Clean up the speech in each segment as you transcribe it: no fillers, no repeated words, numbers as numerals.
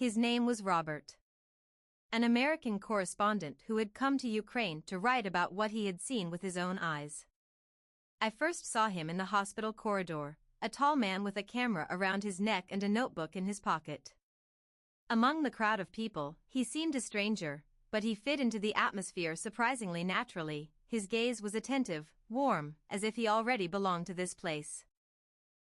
His name was Robert. An American correspondent who had come to Ukraine to write about what he had seen with his own eyes. I first saw him in the hospital corridor, a tall man with a camera around his neck and a notebook in his pocket. Among the crowd of people, he seemed a stranger, but he fit into the atmosphere surprisingly naturally. His gaze was attentive, warm, as if he already belonged to this place.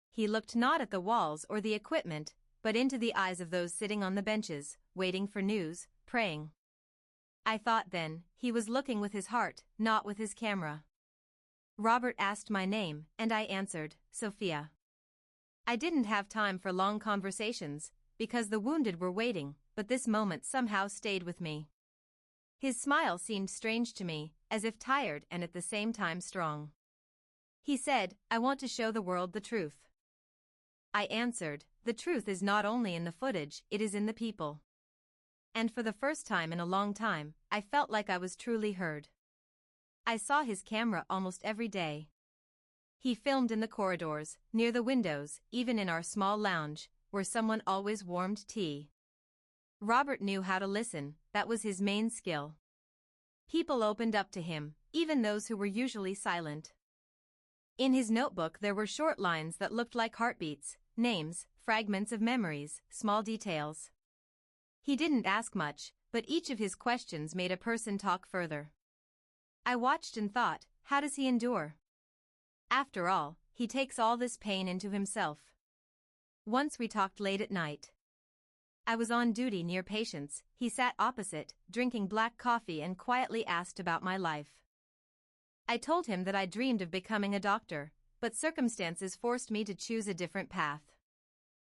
He looked not at the walls or the equipment, but into the eyes of those sitting on the benches, waiting for news, praying. I thought then, he was looking with his heart, not with his camera. Robert asked my name, and I answered, Sofia. I didn't have time for long conversations, because the wounded were waiting, but this moment somehow stayed with me. His smile seemed strange to me, as if tired and at the same time strong. He said, I want to show the world the truth. I answered, the truth is not only in the footage, it is in the people. And for the first time in a long time, I felt like I was truly heard. I saw his camera almost every day. He filmed in the corridors, near the windows, even in our small lounge, where someone always warmed tea. Robert knew how to listen, that was his main skill. People opened up to him, even those who were usually silent. In his notebook there were short lines that looked like heartbeats, names, fragments of memories, small details. He didn't ask much, but each of his questions made a person talk further. I watched and thought, how does he endure? After all, he takes all this pain into himself. Once we talked late at night. I was on duty near patients, he sat opposite, drinking black coffee and quietly asked about my life. I told him that I dreamed of becoming a doctor, but circumstances forced me to choose a different path.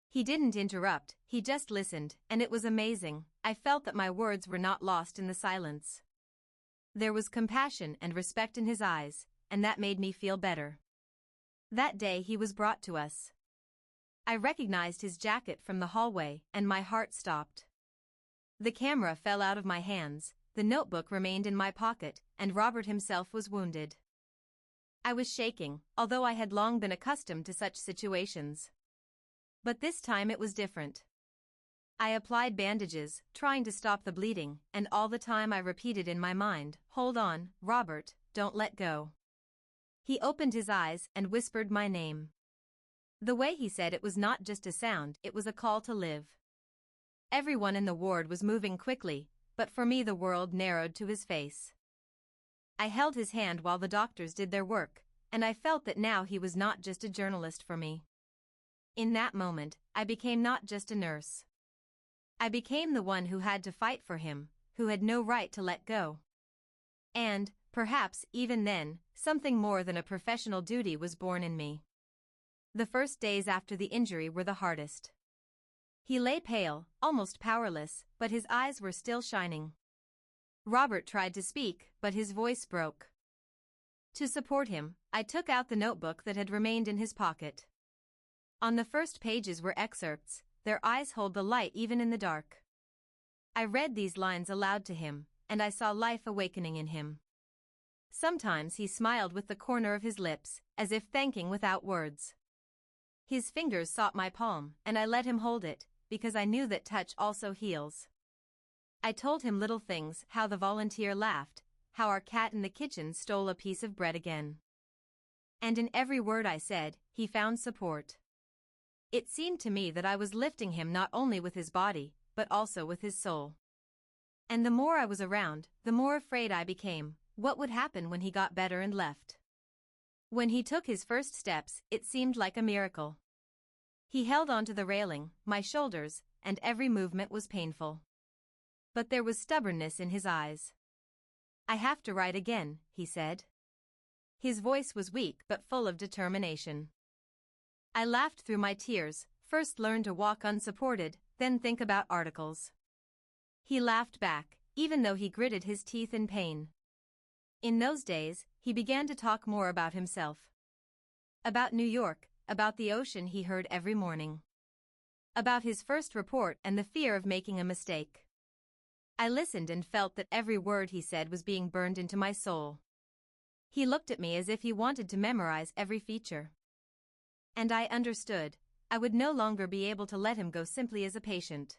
He didn't interrupt, he just listened, and it was amazing. I felt that my words were not lost in the silence. There was compassion and respect in his eyes, and that made me feel better. That day he was brought to us. I recognized his jacket from the hallway, and my heart stopped. The camera fell out of my hands, the notebook remained in my pocket, and Robert himself was wounded. I was shaking, although I had long been accustomed to such situations. But this time it was different. I applied bandages, trying to stop the bleeding, and all the time I repeated in my mind, hold on, Robert, don't let go. He opened his eyes and whispered my name. The way he said it was not just a sound, it was a call to live. Everyone in the ward was moving quickly, but for me the world narrowed to his face. I held his hand while the doctors did their work, and I felt that now he was not just a journalist for me. In that moment, I became not just a nurse. I became the one who had to fight for him, who had no right to let go. And, perhaps even then, something more than a professional duty was born in me. The first days after the injury were the hardest. He lay pale, almost powerless, but his eyes were still shining. Robert tried to speak, but his voice broke. To support him, I took out the notebook that had remained in his pocket. On the first pages were excerpts, their eyes hold the light even in the dark. I read these lines aloud to him, and I saw life awakening in him. Sometimes he smiled with the corner of his lips, as if thanking without words. His fingers sought my palm, and I let him hold it, because I knew that touch also heals. I told him little things, how the volunteer laughed, how our cat in the kitchen stole a piece of bread again. And in every word I said, he found support. It seemed to me that I was lifting him not only with his body, but also with his soul. And the more I was around, the more afraid I became. What would happen when he got better and left? When he took his first steps, it seemed like a miracle. He held onto the railing, my shoulders, and every movement was painful. But there was stubbornness in his eyes. I have to write again, he said. His voice was weak but full of determination. I laughed through my tears, first learn to walk unsupported, then think about articles. He laughed back, even though he gritted his teeth in pain. In those days, he began to talk more about himself. About New York, about the ocean he heard every morning. About his first report and the fear of making a mistake. I listened and felt that every word he said was being burned into my soul. He looked at me as if he wanted to memorize every feature. And I understood, I would no longer be able to let him go simply as a patient.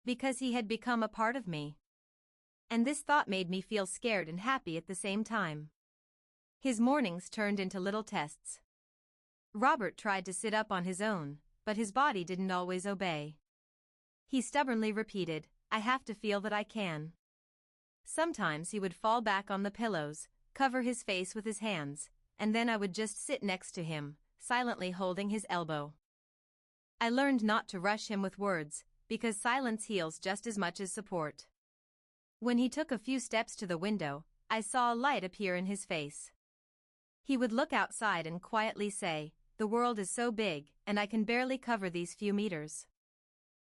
Because he had become a part of me. And this thought made me feel scared and happy at the same time. His mornings turned into little tests. Robert tried to sit up on his own, but his body didn't always obey. He stubbornly repeated, "I have to feel that I can." Sometimes he would fall back on the pillows, cover his face with his hands, and then I would just sit next to him, silently holding his elbow. I learned not to rush him with words, because silence heals just as much as support. When he took a few steps to the window, I saw a light appear in his face. He would look outside and quietly say, "The world is so big, and I can barely cover these few meters."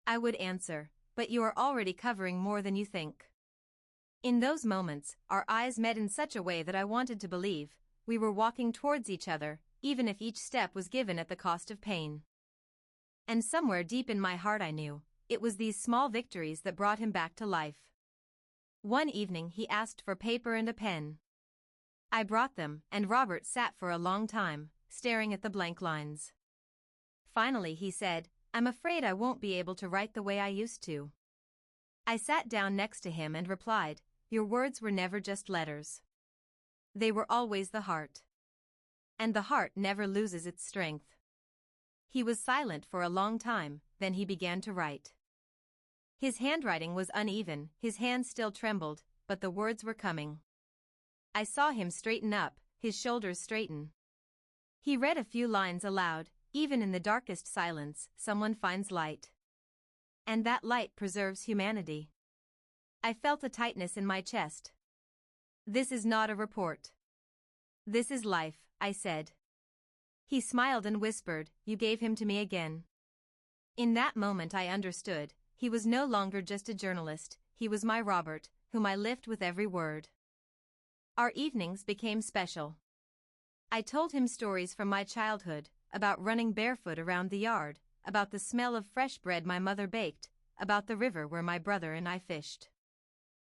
I would answer, "But you are already covering more than you think." In those moments, our eyes met in such a way that I wanted to believe we were walking towards each other, even if each step was given at the cost of pain. And somewhere deep in my heart I knew, it was these small victories that brought him back to life. One evening he asked for paper and a pen. I brought them, and Robert sat for a long time, staring at the blank lines. Finally he said, "I'm afraid I won't be able to write the way I used to." I sat down next to him and replied, "Your words were never just letters. They were always the heart. And the heart never loses its strength." He was silent for a long time, then he began to write. His handwriting was uneven, his hands still trembled, but the words were coming. I saw him straighten up, his shoulders straighten. He read a few lines aloud, "Even in the darkest silence, someone finds light. And that light preserves humanity." I felt a tightness in my chest. "This is not a report. This is life," I said. He smiled and whispered, "You gave him to me again." In that moment I understood, he was no longer just a journalist, he was my Robert, whom I lived with every word. Our evenings became special. I told him stories from my childhood, about running barefoot around the yard, about the smell of fresh bread my mother baked, about the river where my brother and I fished.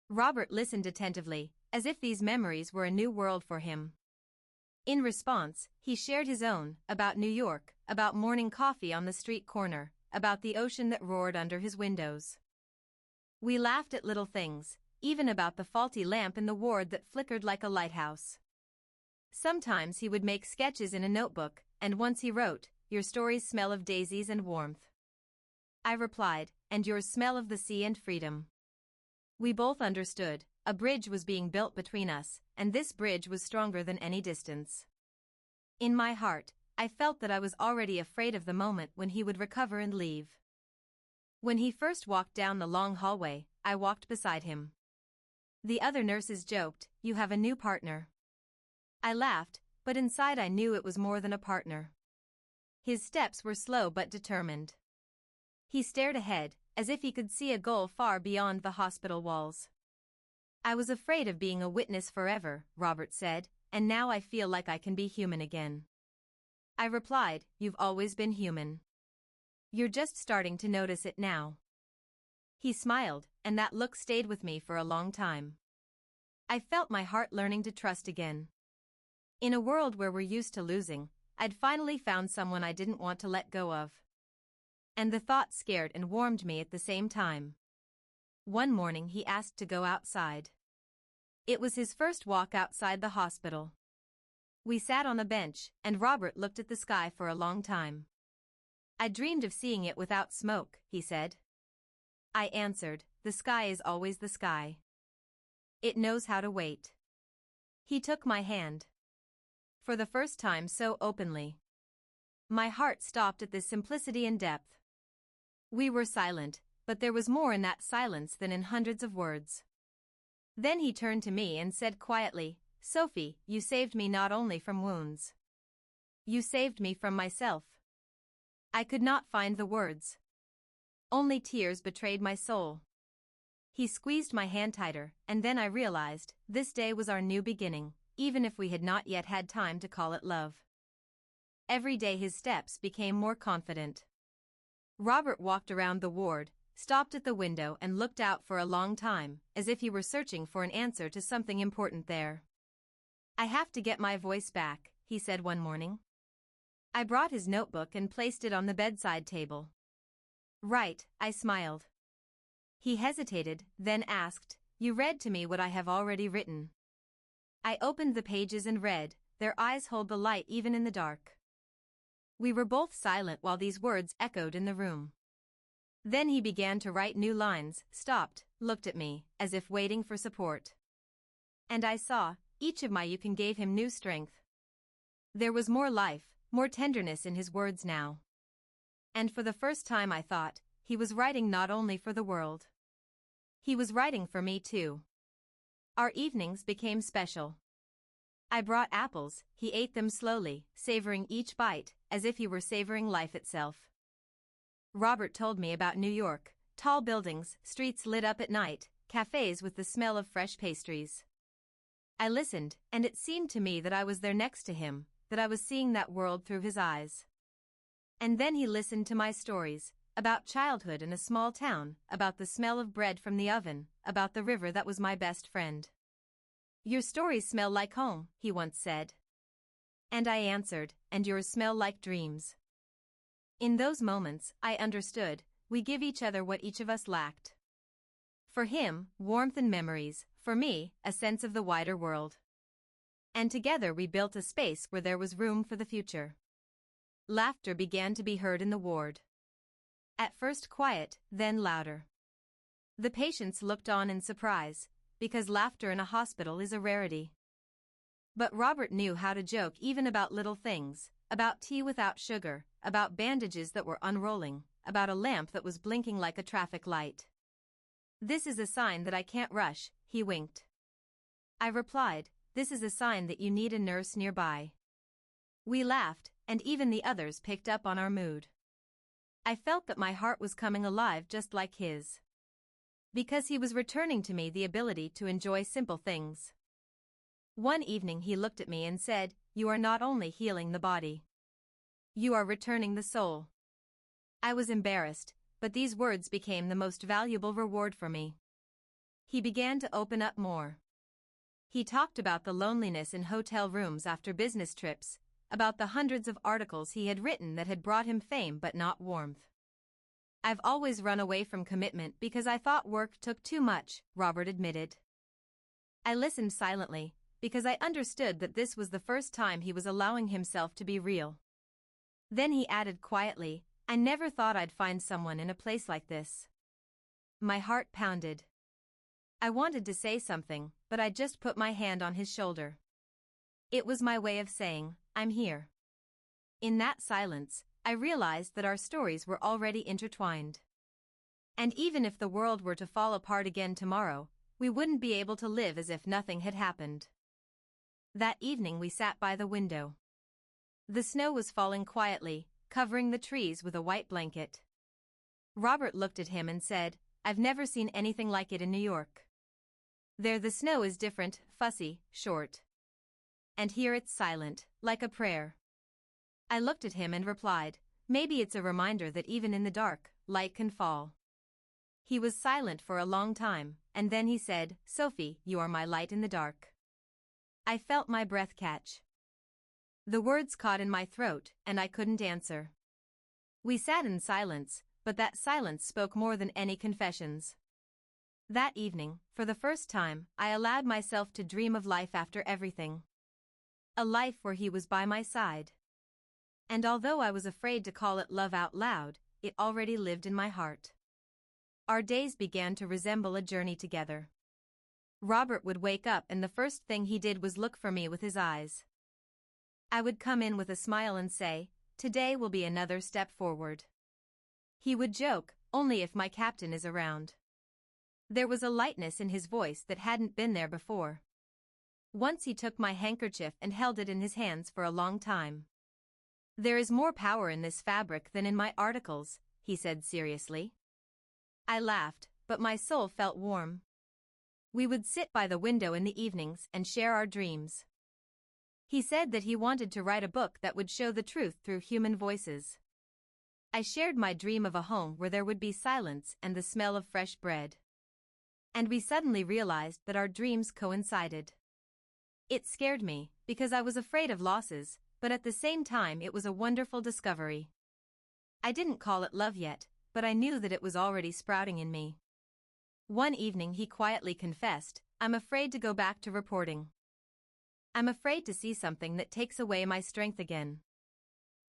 Robert listened attentively, as if these memories were a new world for him. In response, he shared his own, about New York, about morning coffee on the street corner, about the ocean that roared under his windows. We laughed at little things, even about the faulty lamp in the ward that flickered like a lighthouse. Sometimes he would make sketches in a notebook, and once he wrote, "Your stories smell of daisies and warmth." I replied, "And yours smell of the sea and freedom." We both understood, a bridge was being built between us, and this bridge was stronger than any distance. In my heart, I felt that I was already afraid of the moment when he would recover and leave. When he first walked down the long hallway, I walked beside him. The other nurses joked, "You have a new partner." I laughed, but inside I knew it was more than a partner. His steps were slow but determined. He stared ahead, as if he could see a goal far beyond the hospital walls. "I was afraid of being a witness forever," Robert said, "and now I feel like I can be human again." I replied, "You've always been human. You're just starting to notice it now." He smiled, and that look stayed with me for a long time. I felt my heart learning to trust again. In a world where we're used to losing, I'd finally found someone I didn't want to let go of. And the thought scared and warmed me at the same time. One morning he asked to go outside. It was his first walk outside the hospital. We sat on a bench, and Robert looked at the sky for a long time. "I dreamed of seeing it without smoke," he said. I answered, "The sky is always the sky. It knows how to wait." He took my hand. For the first time so openly. My heart stopped at this simplicity and depth. We were silent, but there was more in that silence than in hundreds of words. Then he turned to me and said quietly, "Sophie, you saved me not only from wounds. You saved me from myself." I could not find the words. Only tears betrayed my soul. He squeezed my hand tighter, and then I realized, this day was our new beginning, even if we had not yet had time to call it love. Every day his steps became more confident. Robert walked around the ward, stopped at the window and looked out for a long time, as if he were searching for an answer to something important there. "I have to get my voice back," he said one morning. I brought his notebook and placed it on the bedside table. "Right," I smiled. He hesitated, then asked, "You read to me what I have already written?" I opened the pages and read, "Their eyes hold the light even in the dark." We were both silent while these words echoed in the room. Then he began to write new lines, stopped, looked at me, as if waiting for support. And I saw, each of my "you can" gave him new strength. There was more life, more tenderness in his words now. And for the first time I thought, he was writing not only for the world. He was writing for me too. Our evenings became special. I brought apples, he ate them slowly, savoring each bite, as if he were savoring life itself. Robert told me about New York, tall buildings, streets lit up at night, cafes with the smell of fresh pastries. I listened, and it seemed to me that I was there next to him, that I was seeing that world through his eyes. And then he listened to my stories, about childhood in a small town, about the smell of bread from the oven, about the river that was my best friend. "Your stories smell like home," he once said. And I answered, "And yours smell like dreams." In those moments, I understood, we give each other what each of us lacked. For him, warmth and memories, for me, a sense of the wider world. And together we built a space where there was room for the future. Laughter began to be heard in the ward. At first quiet, then louder. The patients looked on in surprise, because laughter in a hospital is a rarity. But Robert knew how to joke even about little things, about tea without sugar, about bandages that were unrolling, about a lamp that was blinking like a traffic light. "This is a sign that I can't rush," he winked. I replied, "This is a sign that you need a nurse nearby." We laughed, and even the others picked up on our mood. I felt that my heart was coming alive just like his. Because he was returning to me the ability to enjoy simple things. One evening he looked at me and said, "You are not only healing the body. You are returning the soul." I was embarrassed, but these words became the most valuable reward for me. He began to open up more. He talked about the loneliness in hotel rooms after business trips, about the hundreds of articles he had written that had brought him fame but not warmth. "I've always run away from commitment because I thought work took too much," Robert admitted. I listened silently, because I understood that this was the first time he was allowing himself to be real. Then he added quietly, "I never thought I'd find someone in a place like this." My heart pounded. I wanted to say something, but I just put my hand on his shoulder. It was my way of saying, "I'm here." In that silence, I realized that our stories were already intertwined. And even if the world were to fall apart again tomorrow, we wouldn't be able to live as if nothing had happened. That evening we sat by the window. The snow was falling quietly, covering the trees with a white blanket. Robert looked at him and said, "I've never seen anything like it in New York. There the snow is different, fussy, short. And here it's silent, like a prayer." I looked at him and replied, "Maybe it's a reminder that even in the dark, light can fall." He was silent for a long time, and then he said, "Sophie, you are my light in the dark." I felt my breath catch. The words caught in my throat, and I couldn't answer. We sat in silence, but that silence spoke more than any confessions. That evening, for the first time, I allowed myself to dream of life after everything. A life where he was by my side. And although I was afraid to call it love out loud, it already lived in my heart. Our days began to resemble a journey together. Robert would wake up and the first thing he did was look for me with his eyes. I would come in with a smile and say, "Today will be another step forward." He would joke, "Only if my captain is around." There was a lightness in his voice that hadn't been there before. Once he took my handkerchief and held it in his hands for a long time. "There is more power in this fabric than in my articles," he said seriously. I laughed, but my soul felt warm. We would sit by the window in the evenings and share our dreams. He said that he wanted to write a book that would show the truth through human voices. I shared my dream of a home where there would be silence and the smell of fresh bread. And we suddenly realized that our dreams coincided. It scared me, because I was afraid of losses, but at the same time it was a wonderful discovery. I didn't call it love yet, but I knew that it was already sprouting in me. One evening he quietly confessed, "I'm afraid to go back to reporting. I'm afraid to see something that takes away my strength again."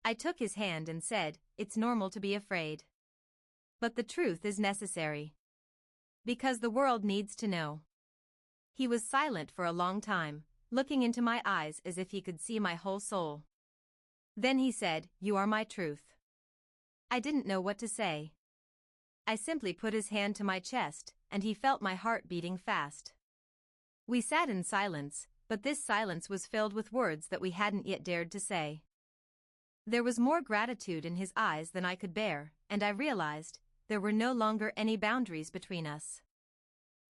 I took his hand and said, "It's normal to be afraid. But the truth is necessary. Because the world needs to know." He was silent for a long time, looking into my eyes as if he could see my whole soul. Then he said, "You are my truth." I didn't know what to say. I simply put his hand to my chest, and he felt my heart beating fast. We sat in silence, but this silence was filled with words that we hadn't yet dared to say. There was more gratitude in his eyes than I could bear, and I realized there were no longer any boundaries between us.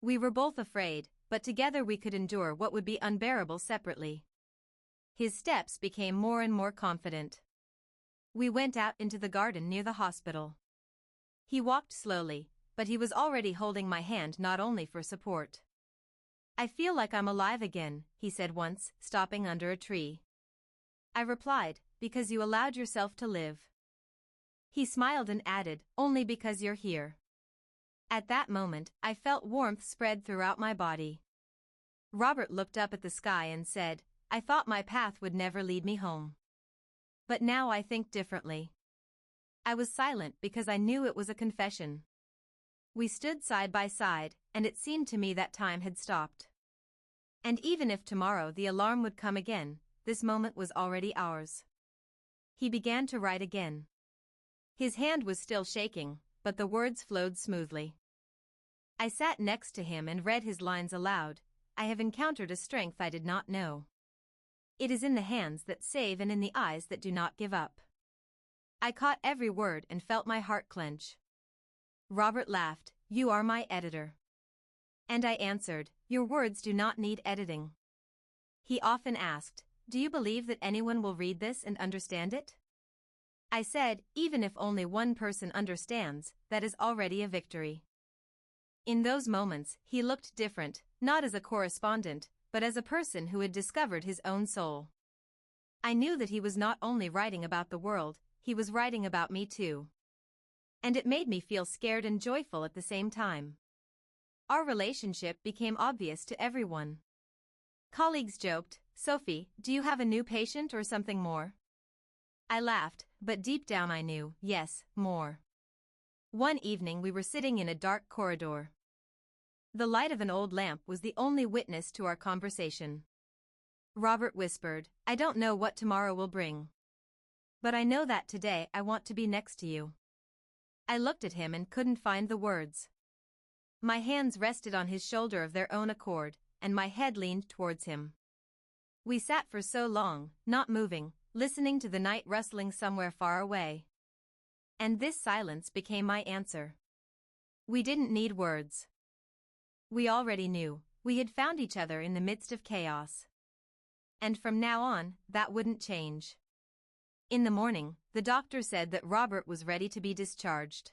We were both afraid, but together we could endure what would be unbearable separately. His steps became more and more confident. We went out into the garden near the hospital. He walked slowly, but he was already holding my hand not only for support. "I feel like I'm alive again," he said once, stopping under a tree. I replied, "Because you allowed yourself to live." He smiled and added, "Only because you're here." At that moment, I felt warmth spread throughout my body. Robert looked up at the sky and said, "I thought my path would never lead me home. But now I think differently." I was silent because I knew it was a confession. We stood side by side, and it seemed to me that time had stopped. And even if tomorrow the alarm would come again, this moment was already ours. He began to write again. His hand was still shaking, but the words flowed smoothly. I sat next to him and read his lines aloud. "I have encountered a strength I did not know. It is in the hands that save and in the eyes that do not give up." I caught every word and felt my heart clench. Robert laughed, "You are my editor." And I answered, "Your words do not need editing." He often asked, "Do you believe that anyone will read this and understand it?" I said, "Even if only one person understands, that is already a victory." In those moments, he looked different, not as a correspondent, but as a person who had discovered his own soul. I knew that he was not only writing about the world, he was writing about me too. And it made me feel scared and joyful at the same time. Our relationship became obvious to everyone. Colleagues joked, "Sophie, do you have a new patient or something more?" I laughed, but deep down I knew, yes, more. One evening we were sitting in a dark corridor. The light of an old lamp was the only witness to our conversation. Robert whispered, "I don't know what tomorrow will bring. But I know that today I want to be next to you." I looked at him and couldn't find the words. My hands rested on his shoulder of their own accord, and my head leaned towards him. We sat for so long, not moving, listening to the night rustling somewhere far away. And this silence became my answer. We didn't need words. We already knew, we had found each other in the midst of chaos. And from now on, that wouldn't change. In the morning, the doctor said that Robert was ready to be discharged.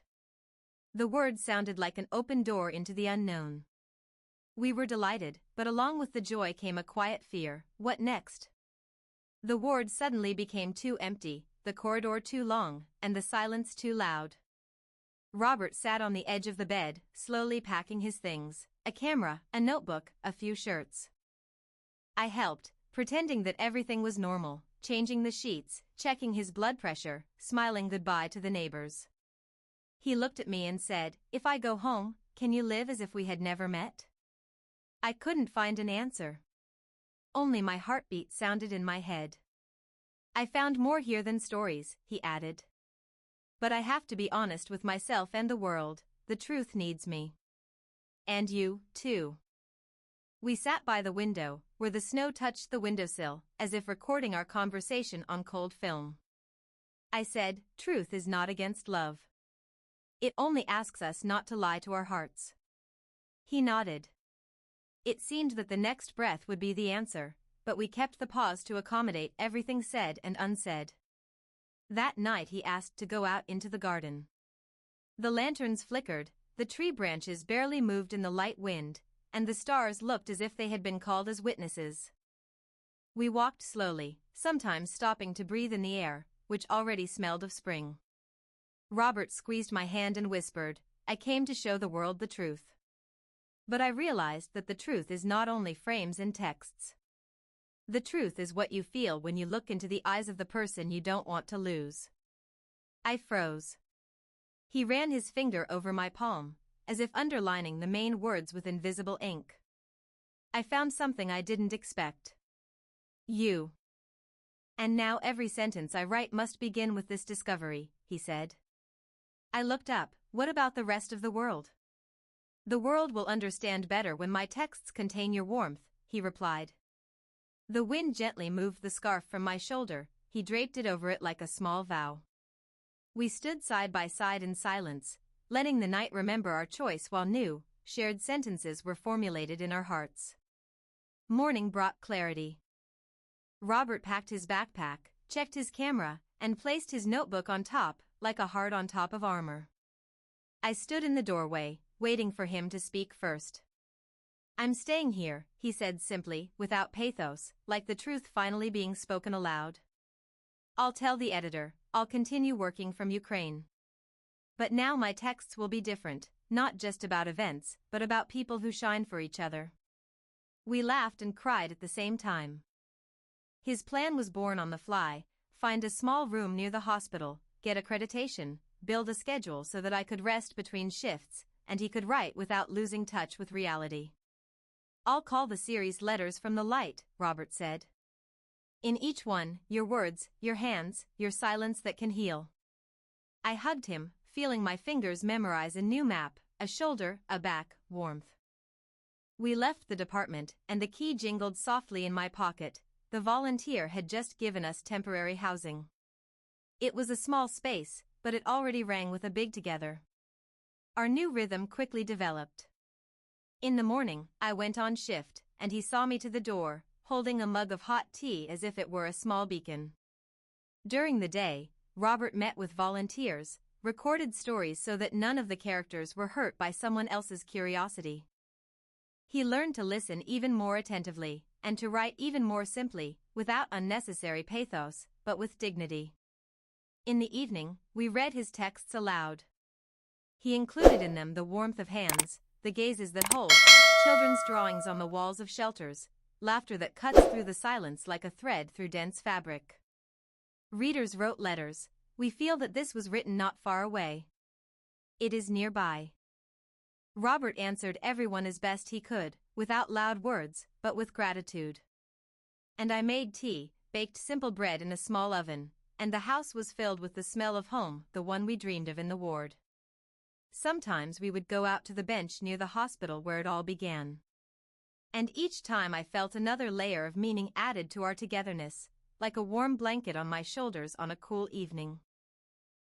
The word sounded like an open door into the unknown. We were delighted, but along with the joy came a quiet fear. What next? The ward suddenly became too empty, the corridor too long, and the silence too loud. Robert sat on the edge of the bed, slowly packing his things, a camera, a notebook, a few shirts. I helped, pretending that everything was normal, changing the sheets, checking his blood pressure, smiling goodbye to the neighbors. He looked at me and said, "If I go home, can you live as if we had never met?" I couldn't find an answer. Only my heartbeat sounded in my head. "I found more here than stories," he added. "But I have to be honest with myself and the world, the truth needs me. And you, too." We sat by the window, where the snow touched the windowsill, as if recording our conversation on cold film. I said, "Truth is not against love. It only asks us not to lie to our hearts." He nodded. It seemed that the next breath would be the answer, but we kept the pause to accommodate everything said and unsaid. That night he asked to go out into the garden. The lanterns flickered, the tree branches barely moved in the light wind, and the stars looked as if they had been called as witnesses. We walked slowly, sometimes stopping to breathe in the air, which already smelled of spring. Robert squeezed my hand and whispered, "I came to show the world the truth." But I realized that the truth is not only frames and texts. The truth is what you feel when you look into the eyes of the person you don't want to lose. I froze. He ran his finger over my palm, as if underlining the main words with invisible ink. I found something I didn't expect. You. And now every sentence I write must begin with this discovery, he said. I looked up. What about the rest of the world? The world will understand better when my texts contain your warmth, he replied. The wind gently moved the scarf from my shoulder. He draped it over it like a small vow. We stood side by side in silence, letting the night remember our choice while new, shared sentences were formulated in our hearts. Morning brought clarity. Robert packed his backpack, checked his camera, and placed his notebook on top, like a heart on top of armor. I stood in the doorway, waiting for him to speak first. I'm staying here, he said simply, without pathos, like the truth finally being spoken aloud. I'll tell the editor, I'll continue working from Ukraine. But now my texts will be different, not just about events, but about people who shine for each other. We laughed and cried at the same time. His plan was born on the fly: find a small room near the hospital, get accreditation, build a schedule so that I could rest between shifts, and he could write without losing touch with reality. I'll call the series Letters from the Light, Robert said. In each one, your words, your hands, your silence that can heal. I hugged him, feeling my fingers memorize a new map, a shoulder, a back, warmth. We left the department, and the key jingled softly in my pocket. The volunteer had just given us temporary housing. It was a small space, but it already rang with a big together. Our new rhythm quickly developed. In the morning, I went on shift, and he saw me to the door, holding a mug of hot tea as if it were a small beacon. During the day, Robert met with volunteers, recorded stories so that none of the characters were hurt by someone else's curiosity. He learned to listen even more attentively, and to write even more simply, without unnecessary pathos, but with dignity. In the evening, we read his texts aloud. He included in them the warmth of hands, the gazes that hold, children's drawings on the walls of shelters, laughter that cuts through the silence like a thread through dense fabric. Readers wrote letters. We feel that this was written not far away. It is nearby. Robert answered everyone as best he could, without loud words, but with gratitude. And I made tea, baked simple bread in a small oven, and the house was filled with the smell of home, the one we dreamed of in the ward. Sometimes we would go out to the bench near the hospital where it all began. And each time I felt another layer of meaning added to our togetherness, like a warm blanket on my shoulders on a cool evening.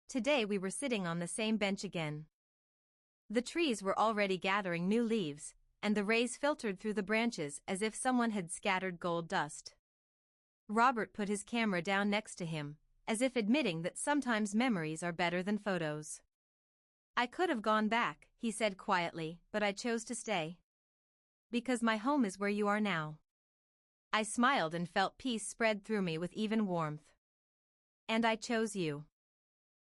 Today we were sitting on the same bench again. The trees were already gathering new leaves, and the rays filtered through the branches as if someone had scattered gold dust. Robert put his camera down next to him, as if admitting that sometimes memories are better than photos. I could have gone back, he said quietly, but I chose to stay. Because my home is where you are now. I smiled and felt peace spread through me with even warmth. And I chose you.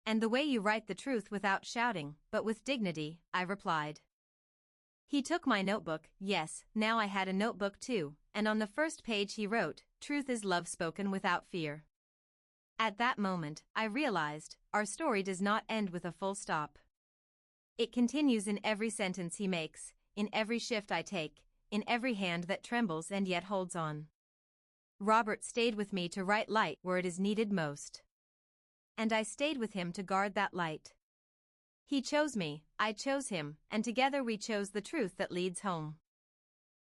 And the way you write the truth without shouting, but with dignity, I replied. He took my notebook. Yes, now I had a notebook too, and on the first page he wrote, "Truth is love spoken without fear." At that moment, I realized, our story does not end with a full stop. It continues in every sentence he makes, in every shift I take, in every hand that trembles and yet holds on. Robert stayed with me to write light where it is needed most. And I stayed with him to guard that light. He chose me, I chose him, and together we chose the truth that leads home.